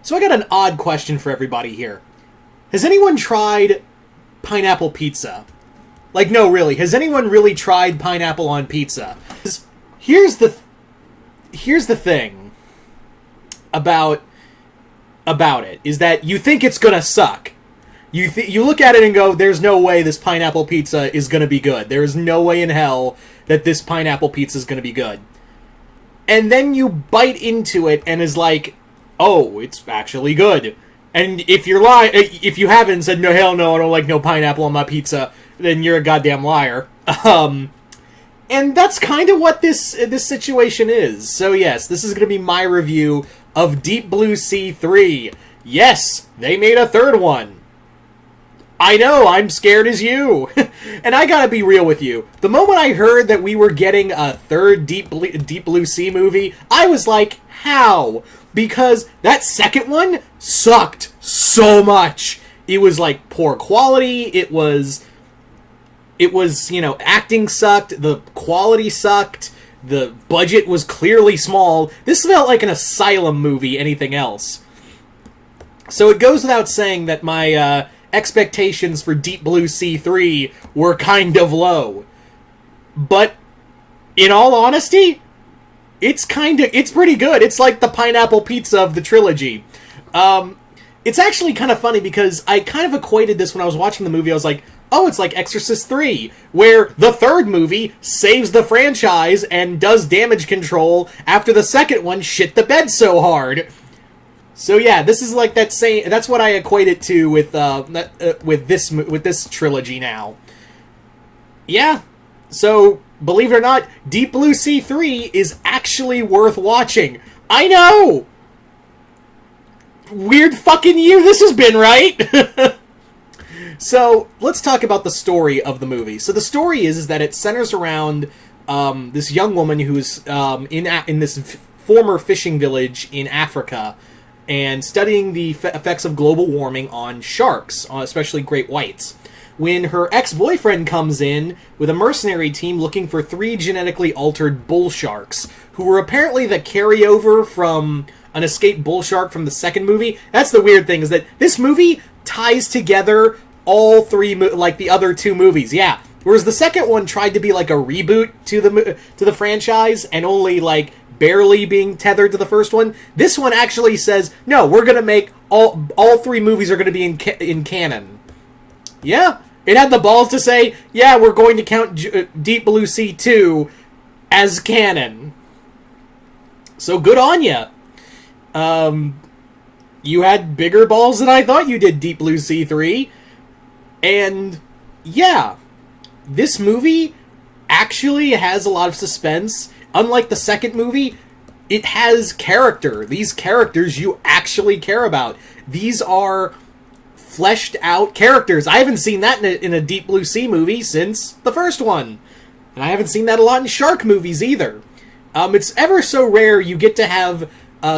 So I got an odd question for everybody here. Has anyone tried pineapple pizza? Like, no, really. Has anyone really tried pineapple on pizza? Here's the thing about it, is that you think it's gonna suck. You look at it and go, there's no way this pineapple pizza is gonna be good. There is no way in hell that this pineapple pizza is gonna be good. And then you bite into it and is like, oh, it's actually good. And if you haven't said, no, hell no, I don't like no pineapple on my pizza, then you're a goddamn liar. And that's kind of what this situation is. So yes, this is going to be my review of Deep Blue Sea 3. Yes, they made a third one. I know, I'm scared as you. And I gotta be real with you. The moment I heard that we were getting a third Deep Blue Sea movie, I was like, how? Because that second one sucked so much. It was like poor quality, it was, acting sucked, the quality sucked, the budget was clearly small. This felt like an Asylum movie, anything else. So it goes without saying that my expectations for Deep Blue Sea 3 were kind of low. But, in all honesty, it's pretty good. It's like the pineapple pizza of the trilogy. It's actually kind of funny because I kind of equated this when I was watching the movie. I was like, oh, it's like Exorcist 3, where the third movie saves the franchise and does damage control after the second one shit the bed so hard. So yeah, this is like that same. That's what I equate it to with this trilogy now. Yeah. So believe it or not, Deep Blue Sea 3 is actually worth watching. I know. Weird fucking year this has been, right? So let's talk about the story of the movie. So the story is that it centers around this young woman who's in this former fishing village in Africa, and studying the effects of global warming on sharks, especially great whites. When her ex-boyfriend comes in with a mercenary team looking for 3 genetically altered bull sharks, who were apparently the carryover from an escaped bull shark from the second movie. That's the weird thing, is that this movie ties together all 3, like the other 2 movies, yeah. Whereas the second one tried to be like a reboot to the franchise, and only like barely being tethered to the first one. This one actually says, no, we're gonna make all 3 movies are gonna be in canon. Yeah, it had the balls to say, yeah, we're going to count Deep Blue Sea 2 as canon. So good on ya. You had bigger balls than I thought you did, Deep Blue Sea 3. And yeah, this movie actually has a lot of suspense. Unlike the second movie, it has character. These characters you actually care about. These are fleshed out characters. I haven't seen that in a Deep Blue Sea movie since the first one. And I haven't seen that a lot in shark movies either. It's ever so rare you get to have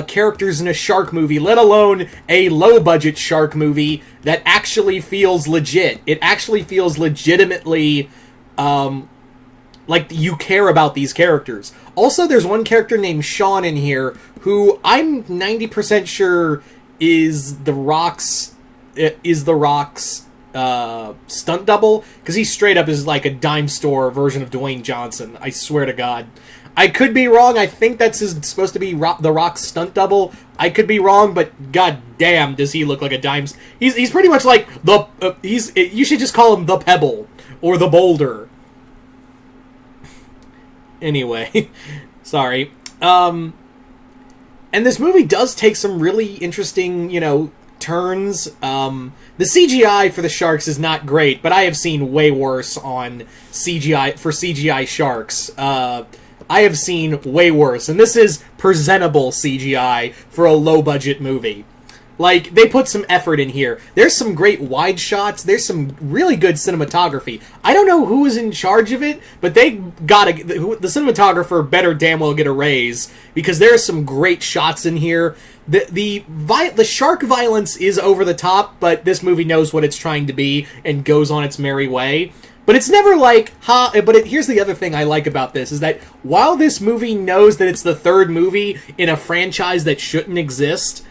characters in a shark movie, let alone a low-budget shark movie that actually feels legit. It actually feels legitimately like you care about these characters. Also, there's one character named Sean in here who I'm 90% sure is The Rock's stunt double, because he straight up is like a dime store version of Dwayne Johnson. I swear to God. I could be wrong. I think that's supposed to be The Rock's stunt double. I could be wrong, but god damn, does he look like a dime. He's pretty much like you should just call him the Pebble or the Boulder. Anyway, sorry. And this movie does take some really interesting, turns. The CGI for the sharks is not great, but I have seen way worse on CGI sharks. I have seen way worse, and this is presentable CGI for a low-budget movie. Like, they put some effort in here. There's some great wide shots. There's some really good cinematography. I don't know who is in charge of it, but the cinematographer better damn well get a raise, because there's some great shots in here. The shark violence is over the top, but this movie knows what it's trying to be and goes on its merry way. But it's never like, here's the other thing I like about this, is that while this movie knows that it's the third movie in a franchise that shouldn't exist,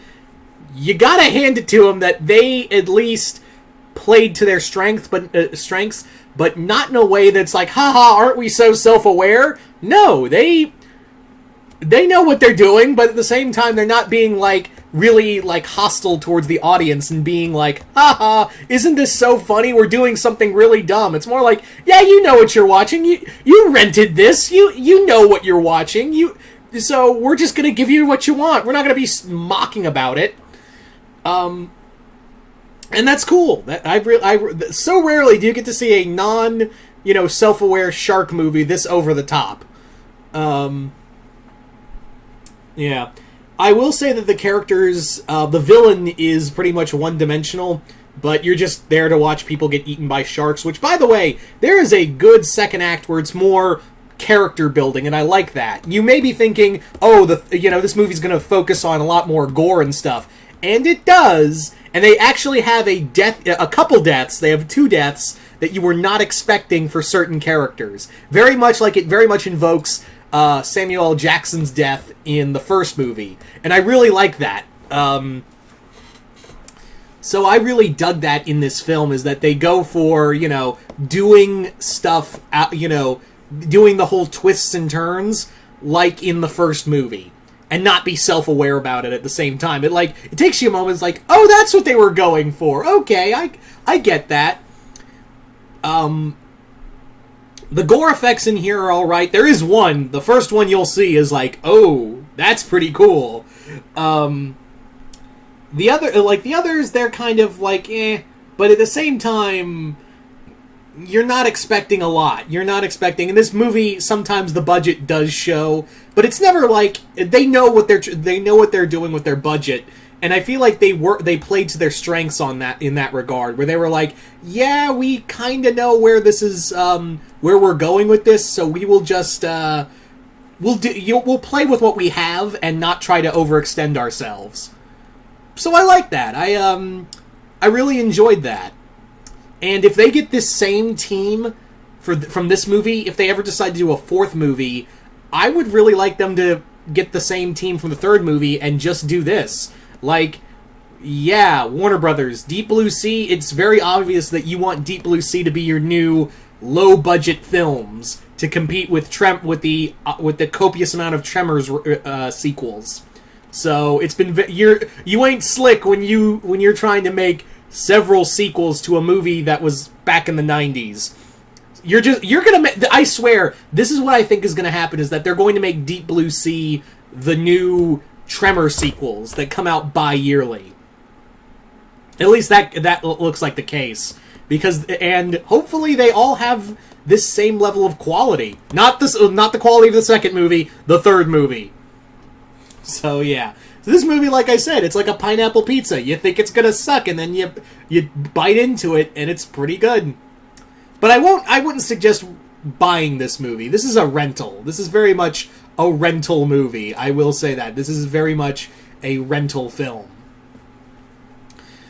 you gotta hand it to them that they at least played to their strengths, but not in a way that's like, haha, aren't we so self-aware? No, they know what they're doing, but at the same time, they're not being, like, really, like, hostile towards the audience and being like, haha, isn't this so funny? We're doing something really dumb. It's more like, yeah, you know what you're watching. You rented this. You know what you're watching. So we're just gonna give you what you want. We're not gonna be mocking about it. And that's cool. So rarely do you get to see a non, self-aware shark movie this over the top. Yeah. I will say that the characters, the villain is pretty much one-dimensional, but you're just there to watch people get eaten by sharks, which, by the way, there is a good second act where it's more character building, and I like that. You may be thinking, oh, this movie's going to focus on a lot more gore and stuff, and it does, and they actually have a couple deaths. They have 2 deaths that you were not expecting for certain characters. Very much like it very much invokes Samuel L. Jackson's death in the first movie, and I really like that. So I really dug that in this film, is that they go for, doing stuff, doing the whole twists and turns like in the first movie, and not be self-aware about it at the same time. It takes you a moment, it's like, oh, that's what they were going for. Okay, I get that. The gore effects in here are alright. There is one. The first one you'll see is like, oh, that's pretty cool. The others, they're kind of like, eh. But at the same time, you're not expecting a lot. You're not expecting... In this movie, sometimes the budget does show, but it's never like... They know what they're doing with their budget. And I feel like they played to their strengths in that regard, where they were like, yeah, we kind of know where this is, where we're going with this, so we will just, we'll play with what we have and not try to overextend ourselves. So I like that. I really enjoyed that. And if they get this same team from this movie, if they ever decide to do a 4th movie, I would really like them to get the same team from the 3rd movie and just do this. Like, yeah, Warner Brothers, Deep Blue Sea, it's very obvious that you want Deep Blue Sea to be your new low-budget films to compete with the copious amount of Tremors sequels. So it's been you ain't slick when you're trying to make several sequels to a movie that was back in the 90s. You're gonna make, I swear, this is what I think is gonna happen, is that they're going to make Deep Blue Sea the new Tremor sequels that come out bi-yearly. At least that looks like the case, and hopefully they all have this same level of quality. Not the quality of the 2nd movie, the 3rd movie. So yeah, so this movie, like I said, it's like a pineapple pizza. You think it's gonna suck, and then you bite into it, and it's pretty good. But I wouldn't suggest buying this movie. This is a rental. This is very much a rental movie. I will say that. This is very much a rental film.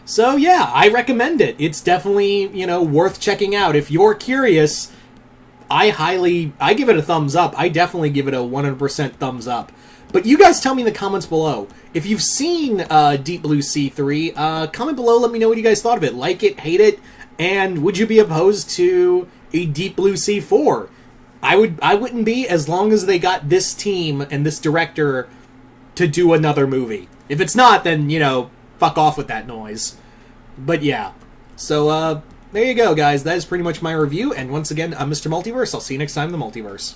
So yeah, I recommend it. It's definitely, worth checking out. If you're curious, I give it a thumbs up. I definitely give it a 100% thumbs up. But you guys tell me in the comments below. If you've seen Deep Blue Sea 3, comment below, let me know what you guys thought of it. Like it, hate it, and would you be opposed to a Deep Blue Sea 4? I wouldn't be, as long as they got this team and this director to do another movie. If it's not, then, fuck off with that noise. But yeah. So, there you go, guys. That is pretty much my review, and once again, I'm Mr. Multiverse. I'll see you next time in the Multiverse.